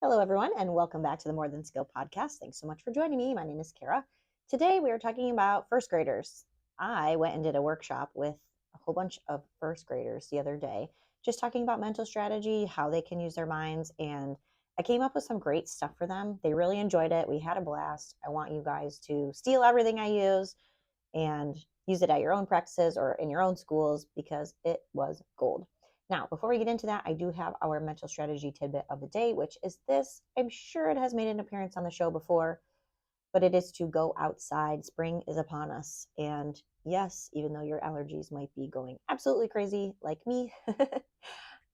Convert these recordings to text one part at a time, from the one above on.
Hello, everyone, and welcome back to the More Than Skill podcast. Thanks so much for joining me. My name is Kara. Today, we are talking about first graders. I went and did a workshop with a whole bunch of first graders the other day, just talking about mental strategy, how they can use their minds, and I came up with some great stuff for them. They really enjoyed it. We had a blast. I want you guys to steal everything I use and use it at your own practices or in your own schools because it was gold. Now, before we get into that, I do have our mental strategy tidbit of the day, which is this. I'm sure it has made an appearance on the show before, but it is to go outside. Spring is upon us. And yes, even though your allergies might be going absolutely crazy like me,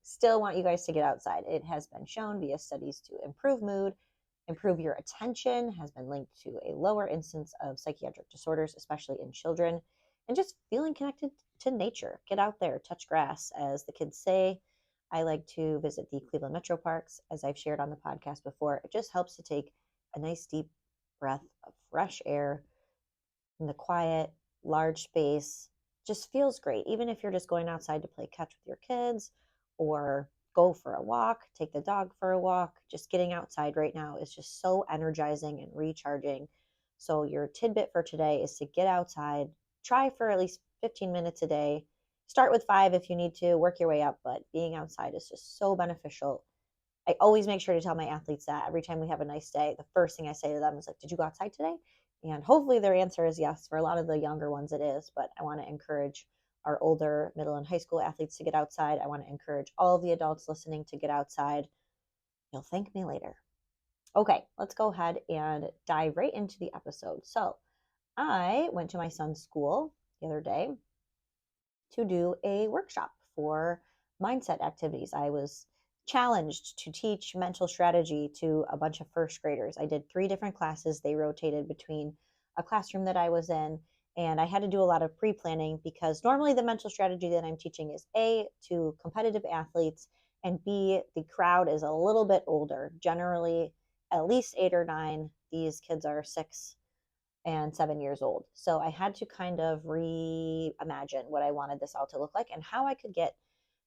still want you guys to get outside. It has been shown via studies to improve mood, improve your attention, has been linked to a lower instance of psychiatric disorders, especially in children, and just feeling connected to nature. Get out there, touch grass, as the kids say. I like to visit the Cleveland Metro Parks, as I've shared on the podcast before. It just helps to take a nice deep breath of fresh air in the quiet, large space. Just feels great, even if you're just going outside to play catch with your kids or go for a walk, take the dog for a walk. Just getting outside right now is just so energizing and recharging. So, your tidbit for today is to get outside, try for at least 15 minutes a day. Start with 5 if you need to, work your way up, but being outside is just so beneficial. I always make sure to tell my athletes that every time we have a nice day, the first thing I say to them is like, "Did you go outside today?" And hopefully their answer is yes. For a lot of the younger ones, it is, but I want to encourage our older middle and high school athletes to get outside. I want to encourage all of the adults listening to get outside. You'll thank me later. Okay, let's go ahead and dive right into the episode. So, I went to my son's school the other day to do a workshop for mindset activities. I was challenged to teach mental strategy to a bunch of first graders. I did 3 different classes. They rotated between a classroom that I was in, and I had to do a lot of pre planning because normally the mental strategy that I'm teaching is A, to competitive athletes, and B, the crowd is a little bit older, generally at least 8 or 9. These kids are 6 and 7 years old. So I had to kind of reimagine what I wanted this all to look like and how I could get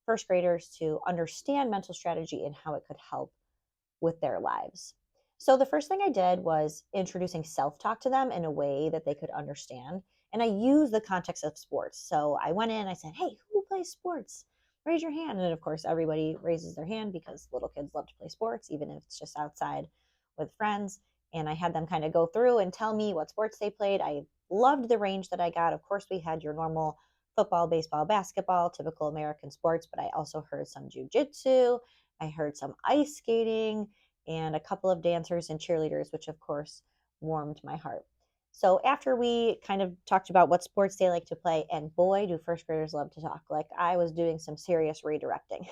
first graders to understand mental strategy and how it could help with their lives. So the first thing I did was introducing self-talk to them in a way that they could understand. And I used the context of sports. So I went in, I said, "Hey, who plays sports? Raise your hand." And of course, everybody raises their hand because little kids love to play sports, even if it's just outside with friends. And I had them kind of go through and tell me what sports they played. I loved the range that I got. Of course, we had your normal football, baseball, basketball, typical American sports, but I also heard some jujitsu. I heard some ice skating and a couple of dancers and cheerleaders, which of course warmed my heart. So after we kind of talked about what sports they like to play, and boy, do first graders love to talk. Like I was doing some serious redirecting.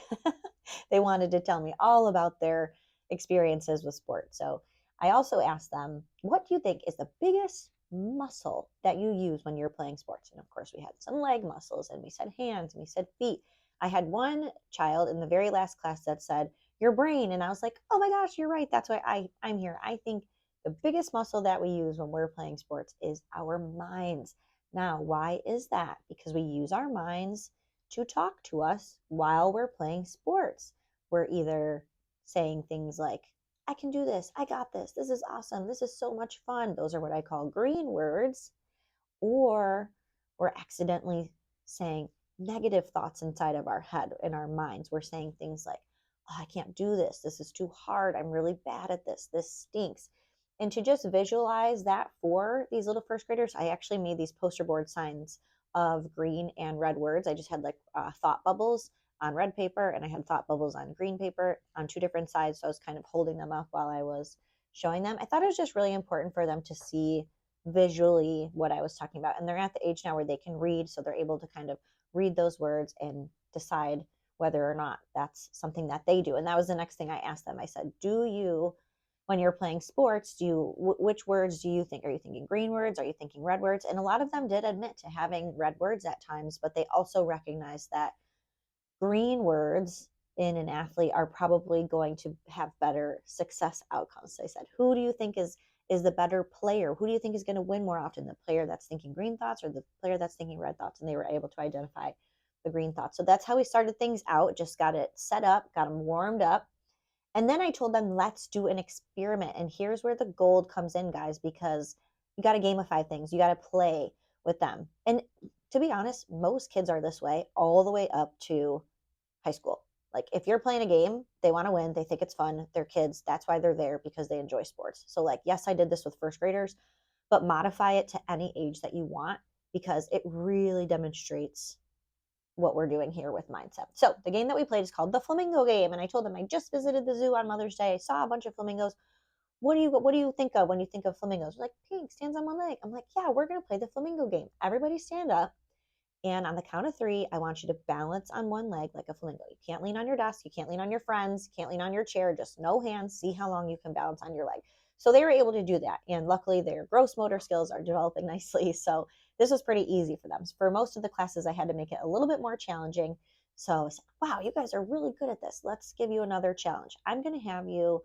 They wanted to tell me all about their experiences with sports. So I also asked them, "What do you think is the biggest muscle that you use when you're playing sports?" And of course, we had some leg muscles, and we said hands, and we said feet. I had one child in the very last class that said, "Your brain." And I was like, "Oh my gosh, you're right. That's why I'm here." I think the biggest muscle that we use when we're playing sports is our minds. Now, why is that? Because we use our minds to talk to us while we're playing sports. We're either saying things like, "I can do this. I got this. This is awesome. This is so much fun." Those are what I call green words. Or we're accidentally saying negative thoughts inside of our head, in our minds. We're saying things like, "Oh, I can't do this. This is too hard. I'm really bad at this. This stinks." And to just visualize that for these little first graders, I actually made these poster board signs of green and red words. I just had like thought bubbles on red paper, and I had thought bubbles on green paper on 2 different sides. So I was kind of holding them up while I was showing them. I thought it was just really important for them to see visually what I was talking about. And they're at the age now where they can read, so they're able to kind of read those words and decide whether or not that's something that they do. And that was the next thing I asked them. I said, "Do you, when you're playing sports, which words do you think? Are you thinking green words? Are you thinking red words?" And a lot of them did admit to having red words at times, but they also recognized that green words in an athlete are probably going to have better success outcomes. So I said, "Who do you think is the better player? Who do you think is going to win more often, the player that's thinking green thoughts or the player that's thinking red thoughts?" And they were able to identify the green thoughts. So that's how we started things out. Just got it set up, got them warmed up. And then I told them, let's do an experiment. And here's where the gold comes in, guys, because you got to gamify things. You got to play with them. And to be honest, most kids are this way all the way up to high school. Like if you're playing a game, they want to win, they think it's fun, they're kids, that's why they're there, because they enjoy sports. So like, yes, I did this with first graders, but modify it to any age that you want, because it really demonstrates what we're doing here with mindset. So the game that we played is called the Flamingo Game, and I told them I just visited the zoo on Mother's Day. I saw a bunch of flamingos. What do you think of when you think of flamingos? Like, pink, stands on one leg. I'm like, yeah, we're gonna play the Flamingo Game. Everybody stand up, and on the count of three, I want you to balance on one leg like a flamingo. You can't lean on your desk. You can't lean on your friends. You can't lean on your chair. Just no hands. See how long you can balance on your leg. So they were able to do that. And luckily, their gross motor skills are developing nicely. So this was pretty easy for them. For most of the classes, I had to make it a little bit more challenging. So I said, wow, you guys are really good at this. Let's give you another challenge. I'm going to have you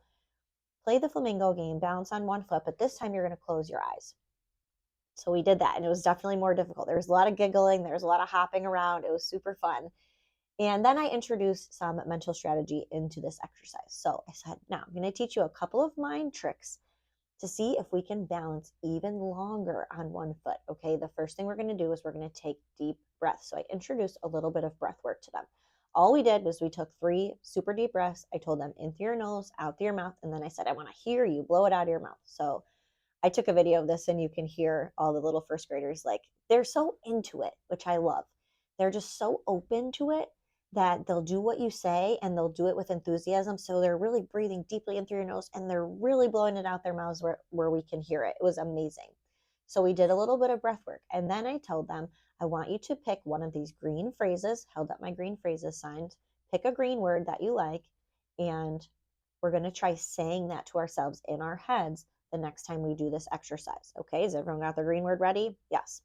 play the Flamingo Game, balance on one foot, but this time you're going to close your eyes. So we did that, and it was definitely more difficult. There was a lot of giggling, there was a lot of hopping around. It was super fun. And then I introduced some mental strategy into this exercise. So I said, now I'm going to teach you a couple of mind tricks to see if we can balance even longer on one foot. Okay, the first thing we're going to do is we're going to take deep breaths. So I introduced a little bit of breath work to them. All we did was we took 3 super deep breaths. I told them in through your nose, out through your mouth, and then I said, I want to hear you blow it out of your mouth. So I took a video of this, and you can hear all the little first graders, like, they're so into it, which I love. They're just so open to it that they'll do what you say, and they'll do it with enthusiasm. So they're really breathing deeply in through your nose, and they're really blowing it out their mouths where we can hear it. It was amazing. So we did a little bit of breath work. And then I told them, I want you to pick one of these green phrases, held up my green phrases signs, pick a green word that you like, and we're going to try saying that to ourselves in our heads the next time we do this exercise. Okay, has everyone got their green word ready? Yes.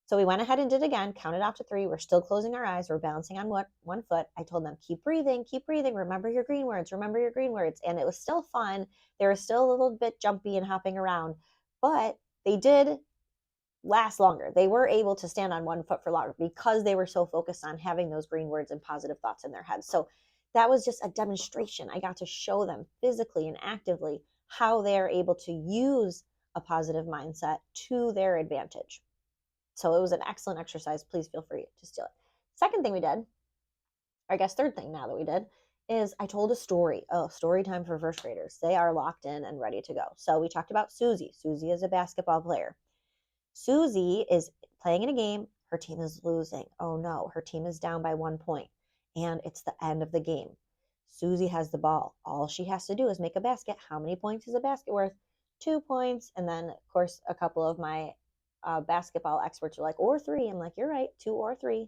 So we went ahead and did it again, counted off to 3. We're still closing our eyes. We're balancing on one foot. I told them, keep breathing, keep breathing. Remember your green words, remember your green words. And it was still fun. They were still a little bit jumpy and hopping around, but they did last longer. They were able to stand on one foot for longer because they were so focused on having those green words and positive thoughts in their heads. So that was just a demonstration. I got to show them physically and actively how they're able to use a positive mindset to their advantage. So it was an excellent exercise. Please feel free to steal it. Second thing we did, or I guess third thing now that we did, is I told a story. Oh, story time for first graders. They are locked in and ready to go. So we talked about Susie. Susie is a basketball player. Susie is playing in a game. Her team is losing. Oh no, her team is down by 1 point, and it's the end of the game. Susie has the ball. All she has to do is make a basket. How many points is a basket worth? 2 points. And then, of course, a couple of my basketball experts are like, or 3. I'm like, you're right, 2 or 3.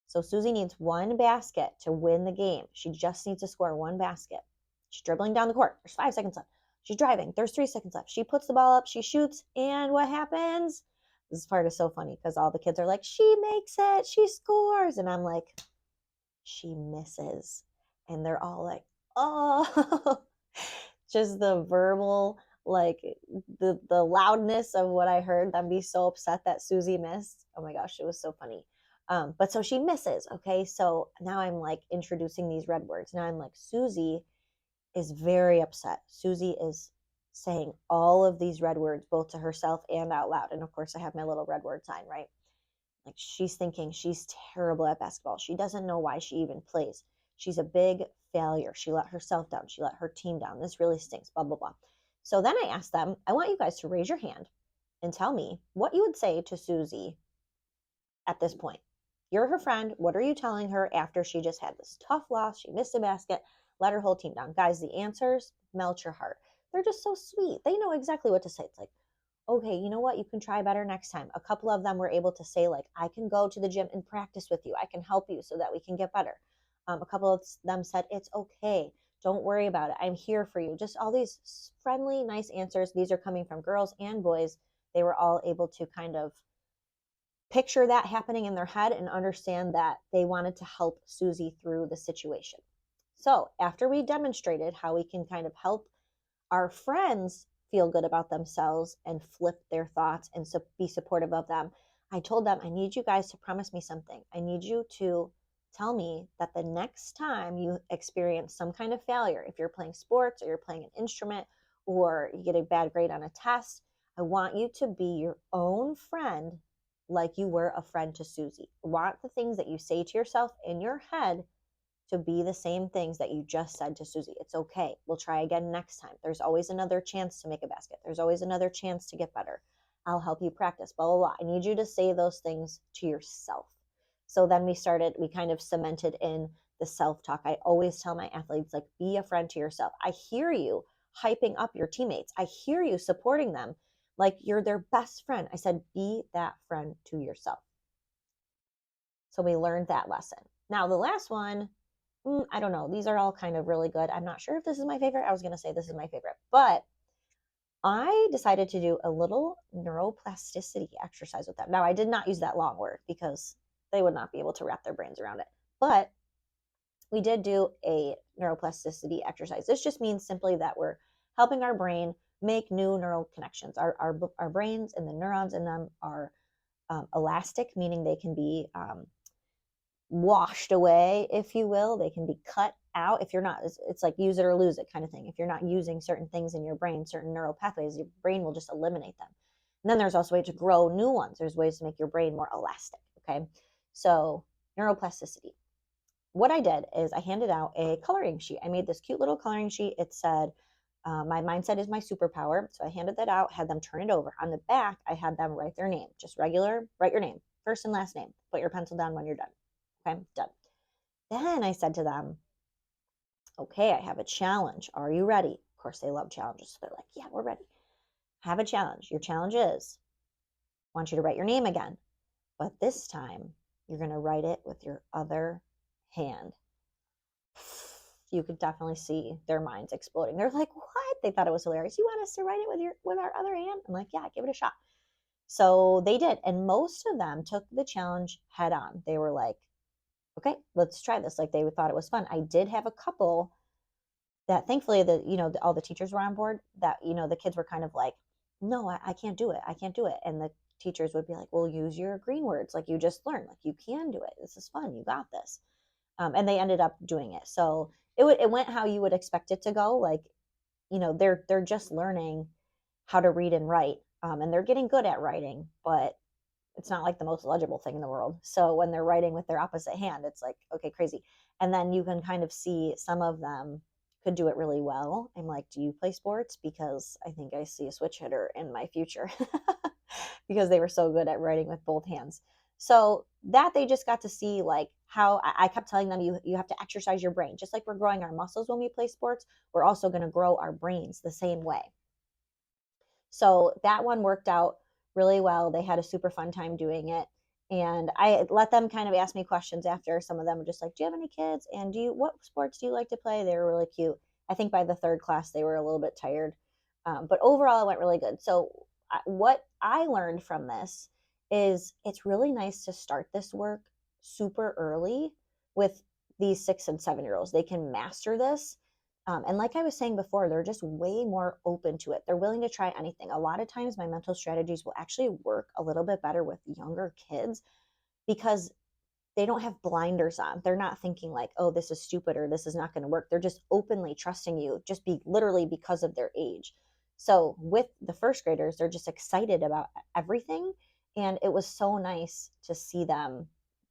So Susie needs 1 basket to win the game. She just needs to score 1 basket. She's dribbling down the court. There's 5 seconds left. She's driving. There's 3 seconds left. She puts the ball up. She shoots. And what happens? This part is so funny because all the kids are like, she makes it. She scores. And I'm like, she misses. And they're all like, oh. Just the verbal, like the loudness of what I heard them be so upset that Susie missed. Oh my gosh, it was so funny. But so she misses. Okay, so now I'm like introducing these red words. Now I'm like, Susie is very upset. Susie is saying all of these red words, both to herself and out loud. And of course, I have my little red word sign, right? Like, she's thinking she's terrible at basketball. She doesn't know why she even plays. She's a big failure. She let herself down. She let her team down. This really stinks, blah, blah, blah. So then I asked them, I want you guys to raise your hand and tell me what you would say to Susie at this point. You're her friend. What are you telling her after she just had this tough loss? She missed a basket, let her whole team down. Guys, the answers melt your heart. They're just so sweet. They know exactly what to say. It's like, okay, you know what? You can try better next time. A couple of them were able to say, like, I can go to the gym and practice with you. I can help you so that we can get better. A couple of them said, it's okay. Don't worry about it. I'm here for you. Just all these friendly, nice answers. These are coming from girls and boys. They were all able to kind of picture that happening in their head and understand that they wanted to help Susie through the situation. So after we demonstrated how we can kind of help our friends feel good about themselves and flip their thoughts and be supportive of them, I told them, I need you guys to promise me something. I need you to tell me that the next time you experience some kind of failure, if you're playing sports or you're playing an instrument or you get a bad grade on a test, I want you to be your own friend like you were a friend to Susie. I want the things that you say to yourself in your head to be the same things that you just said to Susie. It's okay. We'll try again next time. There's always another chance to make a basket. There's always another chance to get better. I'll help you practice, blah, blah, blah. I need you to say those things to yourself. So then we kind of cemented in the self-talk. I always tell my athletes, like, be a friend to yourself. I hear you hyping up your teammates. I hear you supporting them like you're their best friend. I said, be that friend to yourself. So we learned that lesson. Now, the last one, I don't know. These are all kind of really good. I'm not sure if this is my favorite. I was going to say this is my favorite, but I decided to do a little neuroplasticity exercise with them. Now, I did not use that long word because they would not be able to wrap their brains around it. But we did do a neuroplasticity exercise. This just means simply that we're helping our brain make new neural connections. Our brains and the neurons in them are elastic, meaning they can be washed away, if you will. They can be cut out. If you're not, it's like use it or lose it kind of thing. If you're not using certain things in your brain, certain neural pathways, your brain will just eliminate them. And then there's also ways to grow new ones. There's ways to make your brain more elastic. Okay. So neuroplasticity. What I did is I handed out a coloring sheet. I made this cute little coloring sheet. It said, my mindset is my superpower. So I handed that out, had them turn it over. On the back, I had them write their name, just regular, write your name, first and last name. Put your pencil down when you're done. Okay, done. Then I said to them, okay, I have a challenge. Are you ready? Of course, they love challenges. So they're like, yeah, we're ready. Have a challenge. Your challenge is, I want you to write your name again. But this time, you're going to write it with your other hand. You could definitely see their minds exploding. They're like, what? They thought it was hilarious. You want us to write it with our other hand? I'm like, yeah, give it a shot. So they did. And most of them took the challenge head on. They were like, okay, let's try this. Like, they thought it was fun. I did have a couple that thankfully all the teachers were on board, that, the kids were kind of like, no, I can't do it. I can't do it. And the teachers would be like, well, use your green words. Like, you just learned, like, you can do it. This is fun. You got this. And they ended up doing it. So it went how you would expect it to go. Like, they're just learning how to read and write. And they're getting good at writing, but it's not like the most legible thing in the world. So when they're writing with their opposite hand, it's like, okay, crazy. And then you can kind of see some of them could do it really well. I'm like, do you play sports? Because I think I see a switch hitter in my future because they were so good at writing with both hands. So that they just got to see, like, how I kept telling them, you have to exercise your brain. Just like we're growing our muscles when we play sports, we're also going to grow our brains the same way. So that one worked out really well. They had a super fun time doing it. And I let them kind of ask me questions after. Some of them were just like, do you have any kids? And what sports do you like to play? They were really cute. I think by the third class, they were a little bit tired. But overall, it went really good. So what I learned from this is it's really nice to start this work super early with these 6 and 7-year-olds. They can master this. And like I was saying before, they're just way more open to it. They're willing to try anything. A lot of times my mental strategies will actually work a little bit better with younger kids because they don't have blinders on. They're not thinking like, oh, this is stupid or this is not going to work. They're just openly trusting you, just literally because of their age. So with the first graders, they're just excited about everything. And it was so nice to see them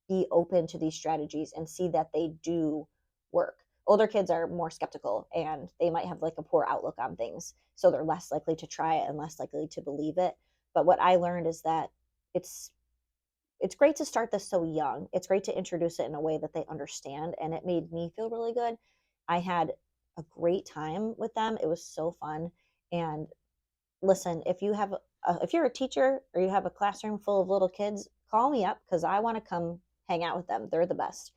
be open to these strategies and see that they do work. Older kids are more skeptical and they might have like a poor outlook on things. So they're less likely to try it and less likely to believe it. But what I learned is that it's great to start this so young. It's great to introduce it in a way that they understand. And it made me feel really good. I had a great time with them. It was so fun. And listen, if you're a teacher or you have a classroom full of little kids, call me up because I want to come hang out with them. They're the best.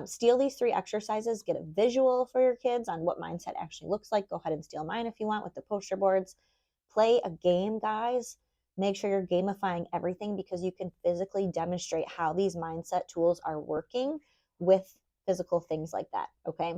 Steal these 3 exercises, get a visual for your kids on what mindset actually looks like. Go ahead and steal mine if you want with the poster boards. Play a game, guys. Make sure you're gamifying everything because you can physically demonstrate how these mindset tools are working with physical things like that, okay?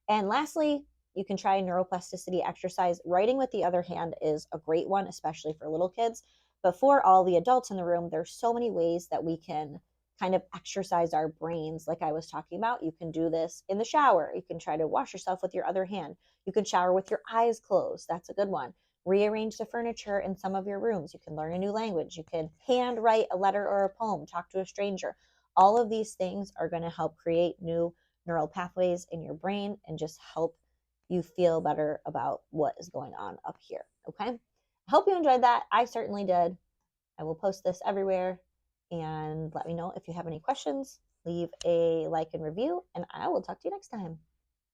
And lastly, you can try a neuroplasticity exercise. Writing with the other hand is a great one, especially for little kids. But for all the adults in the room, there's so many ways that we can kind of exercise our brains like I was talking about. You can do this in the shower. You can try to wash yourself with your other hand. You can shower with your eyes closed. That's a good one. Rearrange the furniture in some of your rooms. You can learn a new language. You can hand write a letter or a poem, talk to a stranger. All of these things are going to help create new neural pathways in your brain and just help you feel better about what is going on up here. Okay. I hope you enjoyed that. I certainly did. I will post this everywhere, and let me know if you have any questions. Leave a like and review, and I will talk to you next time.